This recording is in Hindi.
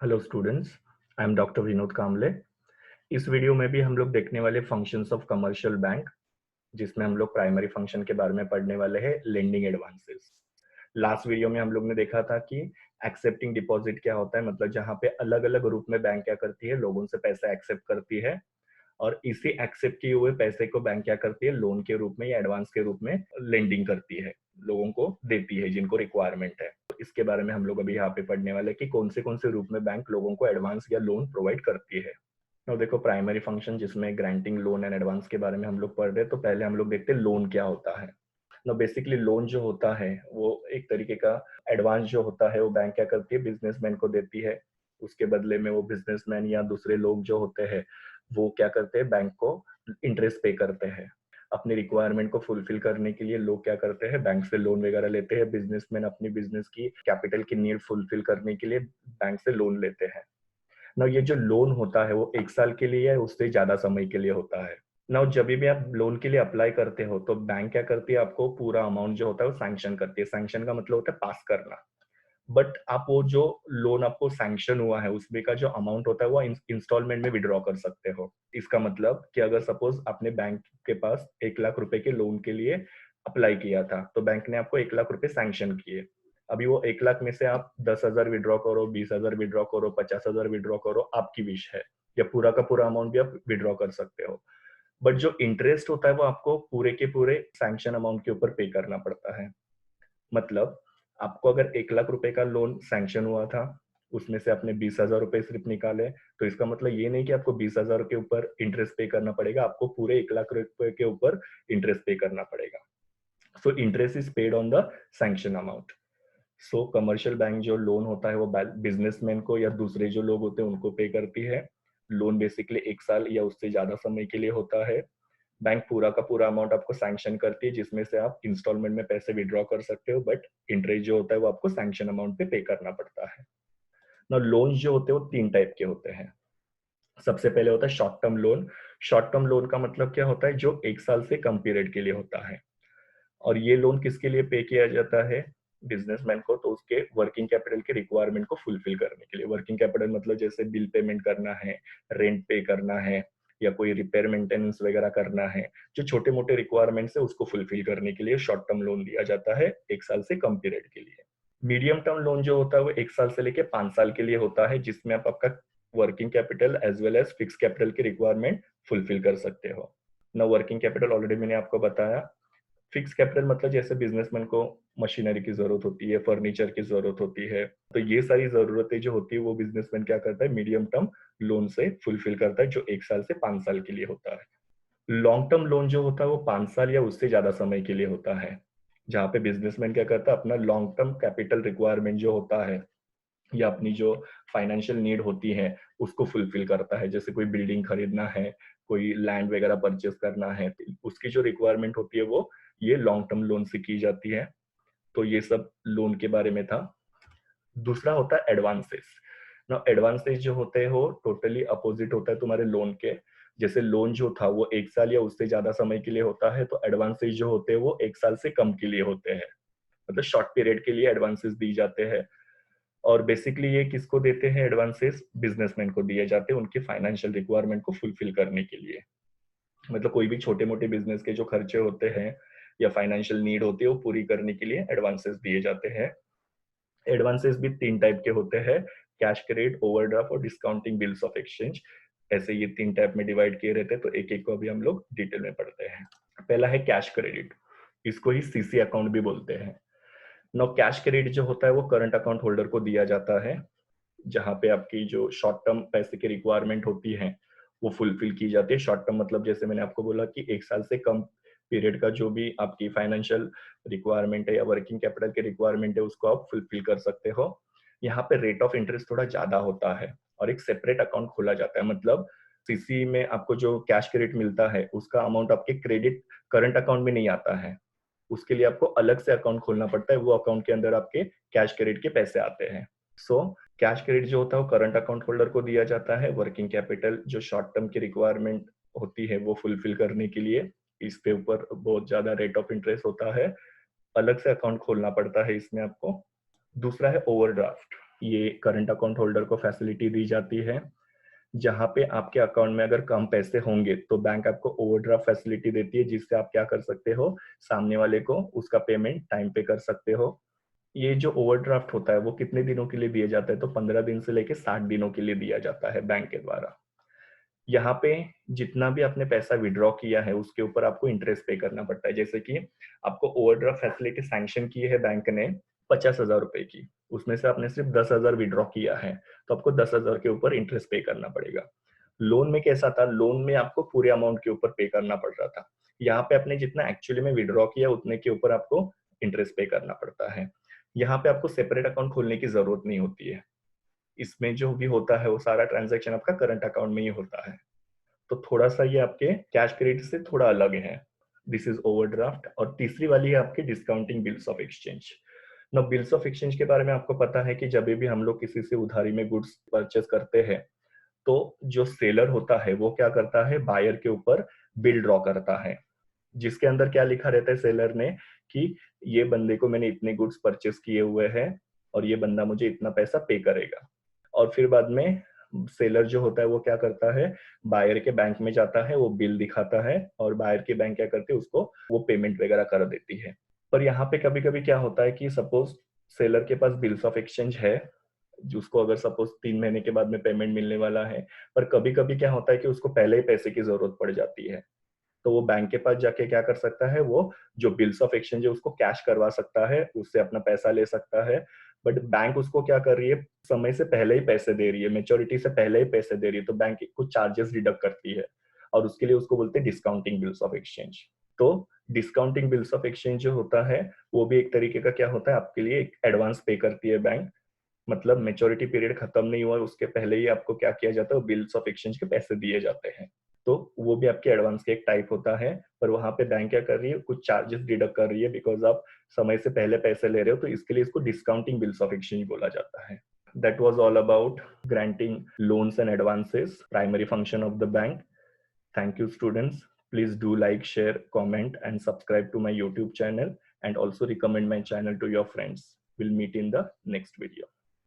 Hello students, I am doctor Vinod Kamle. इस वीडियो में भी हम लोग देखने वाले फंक्शंस ऑफ कमर्शियल बैंक, जिसमें हम लोग प्राइमरी फंक्शन के बारे में पढ़ने वाले हैं, लेंडिंग एडवांसेस। लास्ट वीडियो में हम लोग ने देखा था कि एक्सेप्टिंग डिपॉजिट क्या होता है, मतलब जहां पे अलग अलग रूप में बैंक क्या करती है, लोगों से पैसा एक्सेप्ट करती है, और इसी एक्सेप्ट किए हुए पैसे को बैंक क्या करती है, लोन के रूप में या एडवांस के रूप में लेंडिंग करती है, लोगों को देती है जिनको रिक्वायरमेंट है। तो इसके बारे में हम लोग अभी यहाँ पे पढ़ने वाले कि कौन से रूप में बैंक लोगों को एडवांस या लोन प्रोवाइड करती है। तो देखो, प्राइमरी फंक्शन जिसमें ग्रांटिंग लोन एंड एडवांस के बारे में हम लोग पढ़ रहे हैं, तो पहले हम लोग देखते हैं लोन क्या होता है। ना बेसिकली लोन जो होता है वो एक तरीके का एडवांस जो होता है, वो बैंक क्या करती है, बिजनेसमैन को देती है। उसके बदले में वो बिजनेसमैन या दूसरे लोग जो होते हैं वो क्या करते हैं, बैंक को इंटरेस्ट पे करते हैं। अपनी रिक्वायरमेंट को फुलफिल करने के लिए लोग क्या करते हैं, बैंक से लोन वगैरह लेते हैं। बिजनेसमैन अपनी बिजनेस की कैपिटल की नीड फुलफिल करने के लिए बैंक से लोन लेते हैं। ना ये जो लोन होता है वो 1 साल के लिए या उससे ज्यादा समय के लिए होता है। ना जब भी आप लोन के लिए अप्लाई करते हो तो बैंक क्या करती है, आपको पूरा अमाउंट जो होता है वो सैंक्शन करती है। सैंक्शन का मतलब होता है पास करना। बट आप वो जो लोन आपको सैंक्शन हुआ है उसमें का जो अमाउंट होता है वो इंस्टॉलमेंट में विड्रॉ कर सकते हो। इसका मतलब कि अगर सपोज आपने बैंक के पास 1 लाख रुपए के लोन के लिए अप्लाई किया था, तो बैंक ने आपको 1 लाख रुपए सैंक्शन किए। अभी वो 1 लाख में से आप 10,000 विड्रॉ करो, 20,000 विड्रॉ करो, 50,000 विड्रॉ करो, आपकी विश है। या पूरा का पूरा अमाउंट भी आप विड्रॉ कर सकते हो। बट जो इंटरेस्ट होता है वो आपको पूरे के पूरे सैंक्शन अमाउंट के ऊपर पे करना पड़ता है। मतलब आपको अगर 1 लाख रुपए का लोन सैंक्शन हुआ था, उसमें से आपने 20,000 रुपए सिर्फ निकाले, तो इसका मतलब ये नहीं कि आपको 20,000 के ऊपर इंटरेस्ट पे करना पड़ेगा, आपको पूरे 1 लाख रुपए के ऊपर इंटरेस्ट पे करना पड़ेगा। So interest is paid on the sanction amount. So commercial bank जो लोन होता है वो बिजनेसमैन को या दूसरे जो लोग होते हैं उनको पे करती है। लोन बेसिकली 1 साल या उससे ज्यादा समय के लिए होता है। बैंक पूरा का पूरा अमाउंट आपको सैंक्शन करती है, जिसमें से आप इंस्टॉलमेंट में पैसे विड्रॉ कर सकते हो, बट इंटरेस्ट जो होता है वो आपको सैंक्शन अमाउंट पे करना पड़ता है। ना लोन जो होते हैं वो 3 टाइप के होते हैं। सबसे पहले होता है short term loan. Short term loan का मतलब क्या होता है, जो 1 साल से कम पीरियड के लिए होता है। और ये लोन किसके लिए पे किया जाता है, बिजनेसमैन को, तो उसके वर्किंग कैपिटल के रिक्वायरमेंट को फुलफिल करने के लिए। वर्किंग कैपिटल मतलब जैसे बिल पेमेंट करना है, रेंट पे करना है, या कोई रिपेयर मेंटेनेंस वगैरह करना है, जो छोटे मोटे रिक्वायरमेंट्स है उसको फुलफिल करने के लिए शॉर्ट टर्म लोन दिया जाता है 1 साल से कम पीरियड के लिए। मीडियम टर्म लोन जो होता है वो 1 साल से लेके 5 साल के लिए होता है, जिसमें आप आपका working capital as well as fix capital की रिक्वायरमेंट फुलफिल कर सकते हो। ना वर्किंग कैपिटल ऑलरेडी मैंने आपको बताया। फिक्स कैपिटल मतलब जैसे बिजनेसमैन को मशीनरी की जरूरत होती है, फर्नीचर की जरूरत होती है, तो ये सारी जरूरतें जो होती है वो बिजनेसमैन क्या करता है, मीडियम टर्म लोन से फुलफिल करता है, जो 1 साल से 5 साल के लिए होता है। लॉन्ग टर्म लोन जो होता है वो 5 साल या उससे ज्यादा समय के लिए होता है, जहाँ पे बिजनेसमैन क्या करता है, अपना लॉन्ग टर्म कैपिटल रिक्वायरमेंट जो होता है या अपनी जो फाइनेंशियल नीड होती है उसको फुलफिल करता है। जैसे कोई बिल्डिंग खरीदना है, कोई लैंड वगैरह परचेस करना है, तो उसकी जो रिक्वायरमेंट होती है वो ये लॉन्ग टर्म लोन से की जाती है। तो ये सब लोन के बारे में था। दूसरा होता है एडवांसेस। ना एडवांसेस जो होते हैं वो टोटली अपोजिट होता है तुम्हारे लोन के। जैसे लोन जो था वो 1 साल या उससे ज्यादा समय के लिए होता है, तो एडवांसेस जो होते हैं वो 1 साल से कम के लिए होते हैं। मतलब शॉर्ट पीरियड के लिए एडवांसेस दी जाते हैं। और बेसिकली ये किसको देते हैं, एडवांसेस बिजनेसमैन को दिए जाते हैं उनकी फाइनेंशियल रिक्वायरमेंट को फुलफिल करने के लिए। मतलब कोई भी छोटे मोटे बिजनेस के जो खर्चे होते हैं या फाइनेंशियल नीड होती है वो पूरी करने के लिए एडवांसेस दिए जाते हैं। एडवांसेस भी 3 टाइप के होते हैं, कैश क्रेडिट, ओवरड्राफ्ट और डिस्काउंटिंग बिल्स ऑफ एक्सचेंज। ऐसे ये 3 टाइप में डिवाइड किए रहते हैं, तो एक एक को अभी हम लोग डिटेल में पढ़ते हैं। पहला है कैश क्रेडिट, इसको ही सीसी अकाउंट भी बोलते हैं। नो कैश क्रेडिट जो होता है वो करंट अकाउंट होल्डर को दिया जाता है, जहाँ पे आपकी जो शॉर्ट टर्म पैसे की रिक्वायरमेंट होती है वो फुलफिल की जाती है। शॉर्ट टर्म मतलब जैसे मैंने आपको बोला कि 1 साल से कम पीरियड का जो भी आपकी फाइनेंशियल रिक्वायरमेंट है या वर्किंग कैपिटल की रिक्वायरमेंट है उसको आप फुलफिल कर सकते हो। यहाँ पे रेट ऑफ इंटरेस्ट थोड़ा ज्यादा होता है और एक सेपरेट अकाउंट खोला जाता है। मतलब सीसी में आपको जो कैश क्रेडिट मिलता है उसका अमाउंट आपके क्रेडिट करंट अकाउंट में नहीं आता है, उसके लिए आपको अलग से अकाउंट खोलना पड़ता है। वो अकाउंट के अंदर आपके कैश क्रेडिट के पैसे आते हैं। सो कैश क्रेडिट जो होता है वो करंट अकाउंट होल्डर को दिया जाता है। वर्किंग कैपिटल जो शॉर्ट टर्म की रिक्वायरमेंट होती है वो फुलफिल करने के लिए इसके ऊपर बहुत ज्यादा रेट ऑफ इंटरेस्ट होता है, अलग से अकाउंट खोलना पड़ता है इसमें आपको। दूसरा है ओवरड्राफ्ट। ये करंट अकाउंट होल्डर को फैसिलिटी दी जाती है। जहां पे आपके अकाउंट में अगर कम पैसे होंगे तो बैंक आपको ओवरड्राफ्ट फैसिलिटी देती है, जिससे आप क्या कर सकते हो, सामने वाले को उसका पेमेंट टाइम पे कर सकते हो। ये जो ओवरड्राफ्ट होता है वो कितने दिनों के लिए दिया जाता है, तो 15 दिन से लेके 60 दिनों के लिए दिया जाता है बैंक के द्वारा। यहाँ पे जितना भी आपने पैसा विड्रॉ किया है उसके ऊपर आपको इंटरेस्ट पे करना पड़ता है। जैसे कि आपको ओवरड्राफ्ट फैसिलिटी सैंक्शन की है बैंक ने 50,000 रुपए की, उसमें से आपने सिर्फ 10,000 विड्रॉ किया है, तो आपको 10,000 के ऊपर इंटरेस्ट पे करना पड़ेगा। लोन में कैसा था, लोन में आपको पूरे अमाउंट के ऊपर पे करना पड़ रहा था। यहाँ पे आपने जितना एक्चुअली में विड्रॉ किया उतने के ऊपर आपको इंटरेस्ट पे करना पड़ता है। यहाँ पे आपको सेपरेट अकाउंट खोलने की जरूरत नहीं होती है। इसमें जो भी होता है वो सारा ट्रांजैक्शन आपका करंट अकाउंट में ही होता है। तो थोड़ा सा ये आपके कैश क्रेडिट से थोड़ा अलग है। This is overdraft. और तीसरी वाली है आपकी डिस्काउंटिंग बिल्स ऑफ एक्सचेंज। ना बिल्स ऑफ एक्सचेंज के बारे में आपको पता है कि जब भी हम लोग किसी से उधारी में गुड्स परचेस करते हैं तो जो सेलर होता है वो क्या करता है, बायर के ऊपर बिल ड्रॉ करता है, जिसके अंदर क्या लिखा रहता है सेलर ने कि ये बंदे को मैंने इतने गुड्स परचेस किए हुए हैं और ये बंदा मुझे इतना पैसा पे करेगा। और फिर बाद में सेलर जो होता है वो क्या करता है, बायर के बैंक में जाता है, वो बिल दिखाता है और बायर की बैंक क्या करती है, उसको वो पेमेंट वगैरह कर देती है। पर यहाँ पे कभी कभी क्या होता है कि सपोज सेलर के पास बिल्स ऑफ एक्सचेंज है, जिसको अगर सपोज 3 महीने के बाद में पेमेंट मिलने वाला है, पर कभी कभी क्या होता है कि उसको पहले ही पैसे की जरूरत पड़ जाती है, तो वो बैंक के पास जाके क्या कर सकता है, वो जो बिल्स ऑफ एक्सचेंज है उसको कैश करवा सकता है, उससे अपना पैसा ले सकता है। बट बैंक उसको क्या कर रही है, समय से पहले ही पैसे दे रही है, मेच्योरिटी से पहले ही पैसे दे रही है, तो बैंक कुछ चार्जेस डिडक्ट करती है और उसके लिए उसको बोलते हैं डिस्काउंटिंग बिल्स ऑफ एक्सचेंज। तो डिस्काउंटिंग बिल्स ऑफ एक्सचेंज जो होता है वो भी एक तरीके का क्या होता है, आपके लिए एक एडवांस पे करती है बैंक। मतलब मेच्योरिटी पीरियड खत्म नहीं हुआ उसके पहले ही आपको क्या किया जाता है, बिल्स ऑफ एक्सचेंज के पैसे दिए जाते हैं। तो वो भी आपके एडवांस के एक टाइप होता है, पर वहां पे बैंक क्या कर रही है, कुछ चार्जेस डिडक्ट कर रही है बिकॉज आप समय से पहले पैसे ले रहे हो, तो इसके लिए इसको डिस्काउंटिंग बिल्स ऑफ एक्सचेंज बोला जाता है। That was all about granting loans and advances, primary function of the bank. Thank you students. Please do like, share, comment and subscribe to my YouTube channel, and also recommend my channel to your friends. We'll meet in the next video.